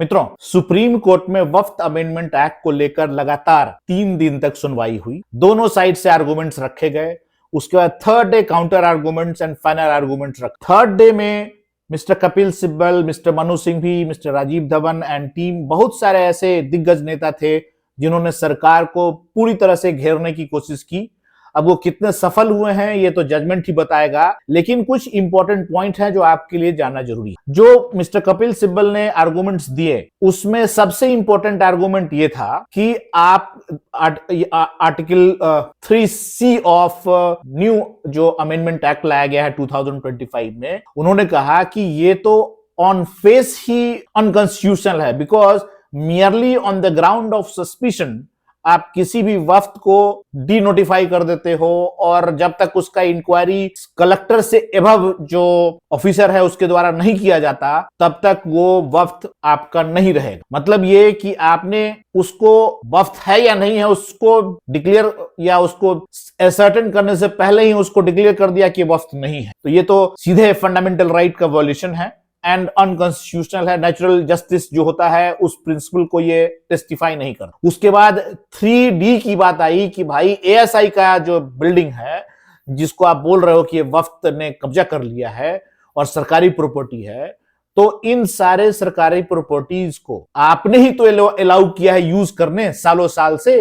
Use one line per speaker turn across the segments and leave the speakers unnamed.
मित्रों, supreme court में वक्फ amendment act को लेकर लगातार 3 दिन तक सुनवाई हुई। दोनों साइड से आर्गुमेंट्स रखे गए। उसके बाद third day counter arguments and final arguments रखे। थर्ड डे में mister Kapil Sibal, mister Manu Singhvi, mister Rajiv Dhawan and team, बहुत सारे ऐसे दिग्गज नेता थे जिन्होंने सरकार को पूरी तरह से घेरने की कोशिश की। अब वो कितने सफल हुए हैं ये तो जजमेंट ही बताएगा, लेकिन कुछ इंपॉर्टेंट पॉइंट है जो आपके लिए जानना जरूरी है। जो मिस्टर कपिल सिब्बल ने आर्गुमेंट्स दिए उसमें सबसे इंपॉर्टेंट आर्गुमेंट ये था कि आप आर्टिकल 3C ऑफ न्यू जो अमेंडमेंट एक्ट लाया गया है 2025 में, उन्होंने कहा कि ये तो ऑन फेस ही अनकॉन्स्टिट्यूशनल है, because merely on the ground of suspicion आप किसी भी वफ्त को डी नोटिफाई कर देते हो और जब तक उसका इंक्वायरी कलेक्टर से एबव जो ऑफिसर है उसके द्वारा नहीं किया जाता तब तक वो वफ्त आपका नहीं रहेगा। मतलब ये कि आपने उसको वफ्त है या नहीं है उसको डिक्लेयर या उसको असर्टेन करने से पहले ही उसको डिक्लेयर कर दिया कि वफ्त नहीं है, तो ये तो सीधे फंडामेंटल राइट का वॉल्यूशन है एंड अनकॉन्स्टिट्यूशनल है। नेचुरल जस्टिस जो होता है उस प्रिंसिपल को ये टेस्टिफाई नहीं करता। उसके बाद 3D की बात आई कि भाई ASI का जो बिल्डिंग है जिसको आप बोल रहे हो कि ये वफ्त ने कब्जा कर लिया है और सरकारी प्रॉपर्टी है, तो इन सारे सरकारी प्रॉपर्टीज को आपने ही तो अलाउ किया है यूज करने सालों साल से।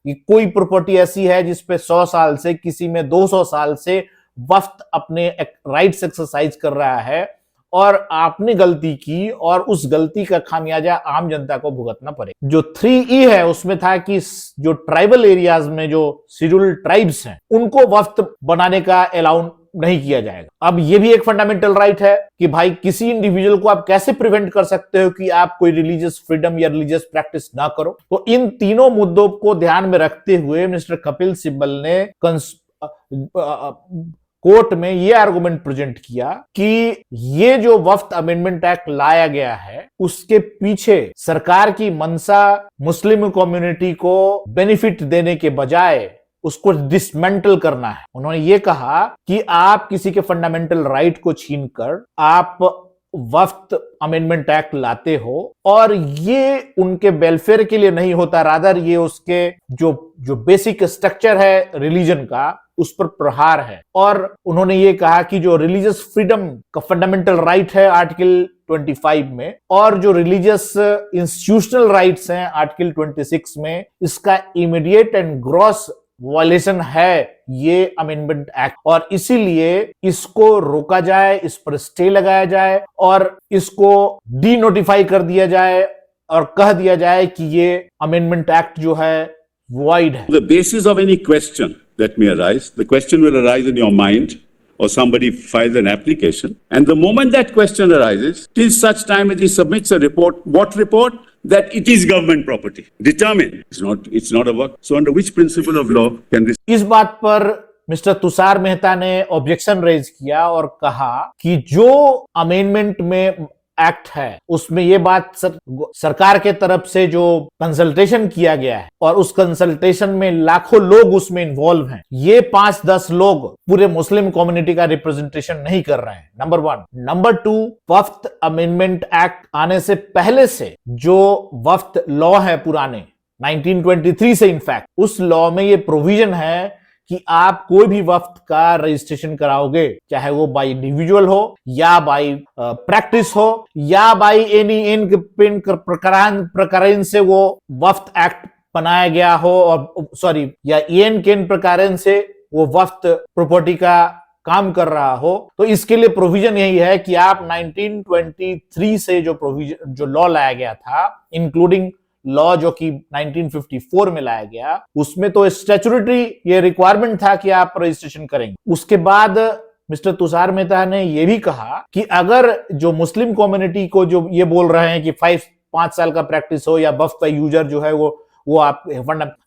कोई प्रॉपर्टी ऐसी है जिसपे 100 साल से, किसी में 200 साल से वफ्त अपने राइट्स एक्सरसाइज कर रहा है और आपने गलती की और उस गलती का खामियाजा आम जनता को भुगतना पड़े। जो 3E है उसमें था कि जो ट्राइबल एरियाज में जो शेड्यूल्ड ट्राइब्स हैं उनको वफ्त बनाने का अलाउ नहीं किया जाएगा। अब ये भी एक फंडामेंटल राइट है कि भाई किसी इंडिविजुअल को आप कैसे प्रिवेंट कर सकते हो कि आप कोई रिलीजियस फ्रीडम या रिलीजियस प्रैक्टिस ना करो। तो इन तीनों मुद्दों को ध्यान में रखते हुए मिस्टर कपिल सिब्बल ने कोर्ट में यह आर्गुमेंट प्रेजेंट किया कि ये जो वफ्त अमेंडमेंट एक्ट लाया गया है उसके पीछे सरकार की मंशा मुस्लिम कम्युनिटी को बेनिफिट देने के बजाय उसको डिसमेंटल करना है। उन्होंने ये कहा कि आप किसी के फंडामेंटल राइट को छीनकर आप वफ्त अमेंडमेंट एक्ट लाते हो और ये उनके वेलफेयर के लिए नहीं होता, रादर ये उसके जो बेसिक स्ट्रक्चर है रिलीजन का उस पर प्रहार है। और उन्होंने ये कहा कि जो रिलीजियस फ्रीडम का फंडामेंटल राइट है आर्टिकल 25 में और जो रिलीजियस इंस्टीट्यूशनल राइट्स हैं आर्टिकल 26 में, इसका इमीडिएट एंड ग्रॉस वायलेशन है ये अमेंडमेंट एक्ट और इसीलिए इसको रोका जाए, इस पर स्टे लगाया जाए और इसको डी नोटिफाई कर दिया जाए और कह दिया जाए कि ये अमेंडमेंट एक्ट जो है void है।
The basis of any question that may arise, the question will arise in your mind or somebody files an application, and the moment that question arises, till such time as he submits a report, what report? That it is government property. Determine. It's not a work. So under which principle of law can this?
इस बात पर mister Tushar Mehta ने objection raise किया और कहा कि जो amendment में एक्ट है उसमें यह बात सरकार के तरफ से जो कंसल्टेशन किया गया है और उस कंसल्टेशन में लाखों लोग उसमें इन्वॉल्व हैं, ये 5-10 लोग पूरे मुस्लिम कम्युनिटी का रिप्रेजेंटेशन नहीं कर रहे हैं, नंबर 1। नंबर 2, वफ्त अमेंडमेंट एक्ट आने से पहले से जो वफ्त लॉ है पुराने 1923 से, इनफैक्ट उस लॉ में ये प्रोविजन है कि आप कोई भी वफ्त का रजिस्ट्रेशन कराओगे, चाहे वो बाय इंडिविजुअल हो या बाय प्रैक्टिस हो या बाय एनी प्रकार से वो वफ्त एक्ट बनाया गया हो और या एन प्रकार से वो वफ्त प्रॉपर्टी का काम कर रहा हो, तो इसके लिए प्रोविजन यही है कि आप 1923 से जो लॉ लाया गया था, इंक्लूडिंग लॉ जो कि 1954 में लाया गया, उसमें तो स्टैट्यूटरी ये रिक्वायरमेंट था कि आप रजिस्ट्रेशन करेंगे। उसके बाद मिस्टर तुषार मेहता ने यह भी कहा कि अगर जो मुस्लिम कम्युनिटी को जो ये बोल रहे हैं कि 5 साल का प्रैक्टिस हो या वफ्त का यूजर जो है वो आप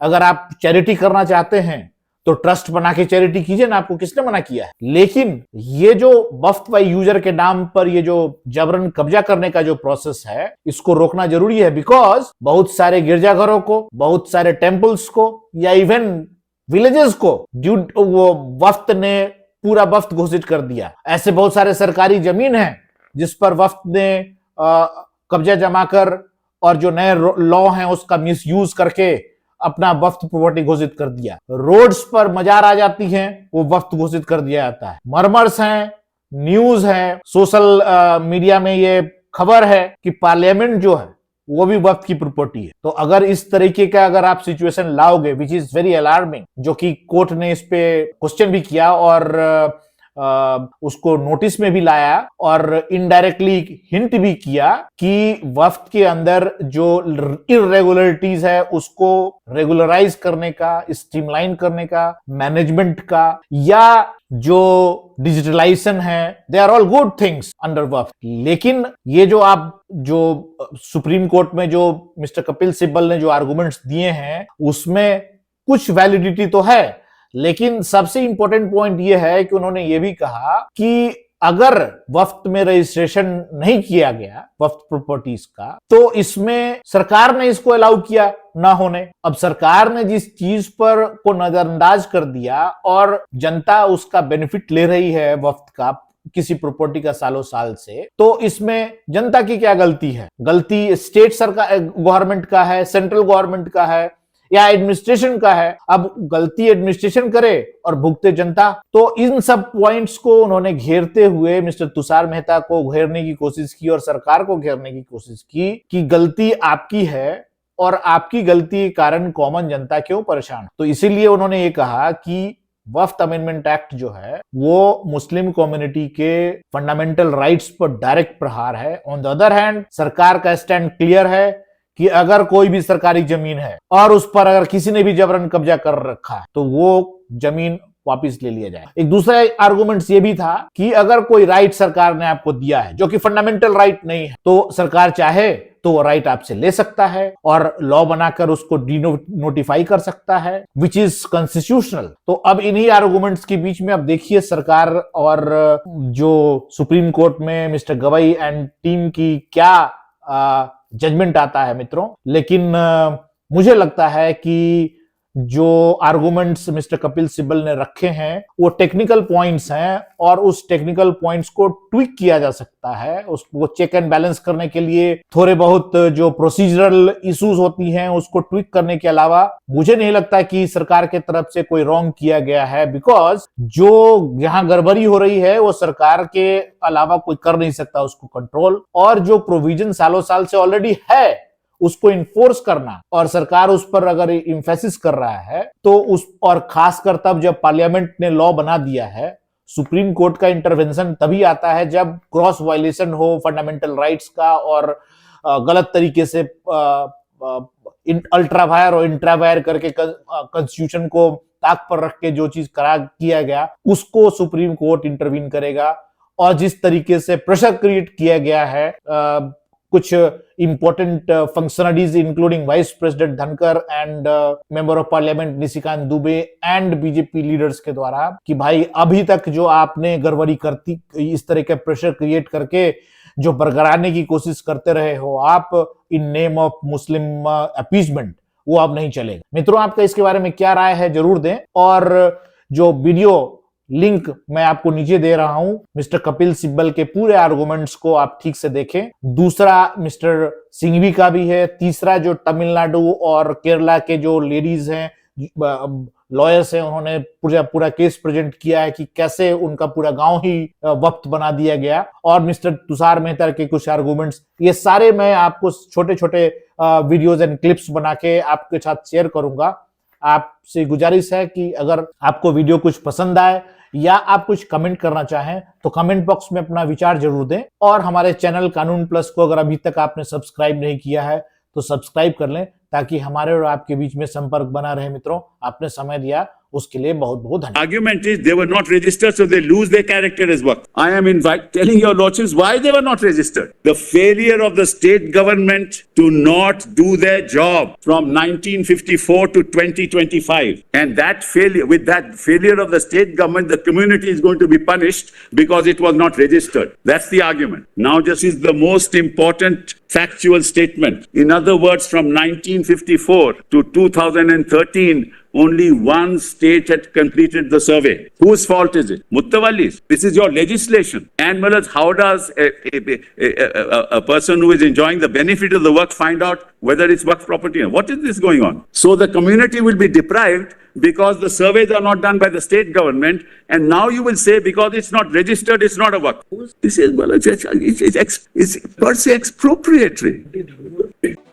अगर आप चैरिटी करना चाहते हैं तो ट्रस्ट बना के चैरिटी कीजिए ना, आपको किसने मना किया है। लेकिन ये जो वफ्त बाय यूजर के नाम पर ये जो जबरन कब्जा करने का जो प्रोसेस है, इसको रोकना जरूरी है, बिकॉज बहुत सारे गिरजाघरों को, बहुत सारे टेम्पल्स को या इवन विलेजेस को वो वफ्त ने पूरा वफ्त घोषित कर दिया। ऐसे बहुत सारे सरकारी जमीन है जिस पर वफ्त ने कब्जा जमा कर और जो नए लॉ हैं उसका मिसयूज करके अपना वक्फ प्रॉपर्टी घोषित कर दिया। रोड्स पर मजार आ जाती हैं, वो वक्फ घोषित कर दिया जाता है। मर्मर्स हैं, न्यूज है, सोशल मीडिया में ये खबर है कि पार्लियामेंट जो है वो भी वक्फ की प्रॉपर्टी है। तो अगर इस तरीके का अगर आप सिचुएशन लाओगे विच इज वेरी अलार्मिंग, जो कि कोर्ट ने इस पे क्वेश्चन भी किया और उसको नोटिस में भी लाया और इनडायरेक्टली हिंट भी किया कि वक्फ के अंदर जो इरेगुलरिटीज है उसको रेगुलराइज करने का, स्ट्रीमलाइन करने का, मैनेजमेंट का या जो डिजिटलाइजेशन है, they are all good things under Waqf. लेकिन ये जो आप जो सुप्रीम कोर्ट में जो मिस्टर कपिल सिब्बल ने जो आर्गुमेंट्स दिए हैं उसमें कुछ वैलिडिटी तो है, लेकिन सबसे इंपॉर्टेंट पॉइंट यह है कि उन्होंने ये भी कहा कि अगर वक्फ में रजिस्ट्रेशन नहीं किया गया वक्फ प्रॉपर्टीज का, तो इसमें सरकार ने इसको अलाउ किया ना होने। अब सरकार ने जिस चीज पर को नजरअंदाज कर दिया और जनता उसका बेनिफिट ले रही है वक्फ का किसी प्रॉपर्टी का सालों साल से, तो इसमें जनता की क्या गलती है? गलती स्टेट सरकार गवर्नमेंट का है, सेंट्रल गवर्नमेंट का है या एडमिनिस्ट्रेशन का है? अब गलती एडमिनिस्ट्रेशन करे और भुगते जनता। तो इन सब पॉइंट्स को उन्होंने घेरते हुए मिस्टर तुषार मेहता को घेरने की कोशिश की और सरकार को घेरने की कोशिश की कि गलती आपकी है और आपकी गलती के कारण कॉमन जनता क्यों परेशान। तो इसीलिए उन्होंने ये कहा कि वक्फ अमेंडमेंट एक्ट जो है वो मुस्लिम कम्युनिटी के फंडामेंटल राइट्स पर डायरेक्ट प्रहार है। ऑन द अदर हैंड सरकार का स्टैंड क्लियर है कि अगर कोई भी सरकारी जमीन है और उस पर अगर किसी ने भी जबरन कब्जा कर रखा है तो वो जमीन वापस ले लिया जाए। एक दूसरा आर्गुमेंट ये भी था कि अगर कोई राइट सरकार ने आपको दिया है जो कि फंडामेंटल राइट नहीं है, तो सरकार चाहे तो वो राइट आपसे ले सकता है और लॉ बनाकर उसको नोटिफाई कर सकता है, विच इज कॉन्स्टिट्यूशनल। तो अब इन्हीं आर्गुमेंट्स के बीच में अब देखिए सरकार और जो सुप्रीम कोर्ट में मिस्टर गवई एंड टीम की क्या जजमेंट आता है मित्रों। लेकिन मुझे लगता है कि जो आर्गुमेंट्स मिस्टर कपिल सिब्बल ने रखे हैं वो टेक्निकल पॉइंट्स हैं और उस टेक्निकल पॉइंट्स को ट्विक किया जा सकता है। उसको चेक एंड बैलेंस करने के लिए थोड़े बहुत जो प्रोसीजरल इश्यूज होती हैं उसको ट्विक करने के अलावा मुझे नहीं लगता कि सरकार के तरफ से कोई रॉन्ग किया गया है, बिकॉज जो यहां गड़बड़ी हो रही है वो सरकार के अलावा कोई कर नहीं सकता उसको कंट्रोल, और जो प्रोविजन सालों साल से ऑलरेडी है उसको इन्फोर्स करना और सरकार उस पर अगर इम्फेसिस कर रहा है तो उस, और खासकर तब जब पार्लियामेंट ने लॉ बना दिया है, सुप्रीम कोर्ट का इंटरवेंशन तभी आता है जब क्रॉस वायलेशन हो फंडामेंटल राइट्स का और गलत तरीके से अल्ट्रावायर और इंट्रावायर करके कॉन्स्टिट्यूशन को ताक पर रख के जो चीज किया गया उसको सुप्रीम कोर्ट इंटरवीन करेगा। और जिस तरीके से प्रेशर क्रिएट किया गया है कुछ important functionaries including vice president Dhankhar and member of parliament Nishikant Dubey and BJP leaders के द्वारा कि भाई अभी तक जो आपने गड़बड़ी करती इस तरह के प्रेशर क्रिएट करके जो बरकरारने की कोशिश करते रहे हो आप in name of Muslim appeasement, वो अब नहीं चलेगा। मित्रों आपका इसके बारे में क्या राय है जरूर दें, और जो वीडियो लिंक मैं आपको नीचे दे रहा हूं मिस्टर कपिल सिब्बल के पूरे आर्गुमेंट्स को आप ठीक से देखें। दूसरा मिस्टर सिंघवी का भी है, तीसरा जो तमिलनाडु और केरला के जो लेडीज हैं लॉयर्स हैं उन्होंने पूरा केस प्रेजेंट किया है कि कैसे उनका पूरा गांव ही वक्फ बना दिया गया, और मिस्टर तुषार मेहता के कुछ आर्गुमेंट्स, ये सारे मैं आपको छोटे छोटे वीडियोज एंड क्लिप्स बना के आपके साथ शेयर करूंगा। आपसे गुजारिश है कि अगर आपको वीडियो कुछ पसंद आए या आप कुछ कमेंट करना चाहें तो कमेंट बॉक्स में अपना विचार जरूर दें, और हमारे चैनल कानून प्लस को अगर अभी तक आपने सब्सक्राइब नहीं किया है तो सब्सक्राइब कर लें ताकि हमारे और आपके बीच में संपर्क बना रहे। मित्रों आपने समय दिया उसके लिए बहुत बहुत धन्यवाद।
Argument is they were not registered, so they lose their character as well. I am telling your lordships why they were not registered. The failure of the state government to not do their job from 1954 to 2025, and that failure, with that failure of the state government, the community is going to be punished because it was not registered. That's the argument. Now, this is the most important factual statement. In other words, from 1954 to 2013. only one state had completed the survey. Whose fault is it? Muttawalli's. This is your legislation. And Malaz, how does a person who is enjoying the benefit of the work find out whether it's work property? What is this going on? So the community will be deprived because the surveys are not done by the state government, and now you will say because it's not registered, it's not a work. This is it's per se expropriatory.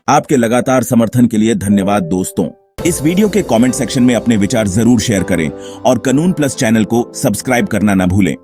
आपके लगातार समर्थन के लिए धन्यवाद दोस्तों। इस video के comment section में अपने विचार जरूर शेयर करें और कानून प्लस चैनल को सब्सक्राइब करना ना भूलें।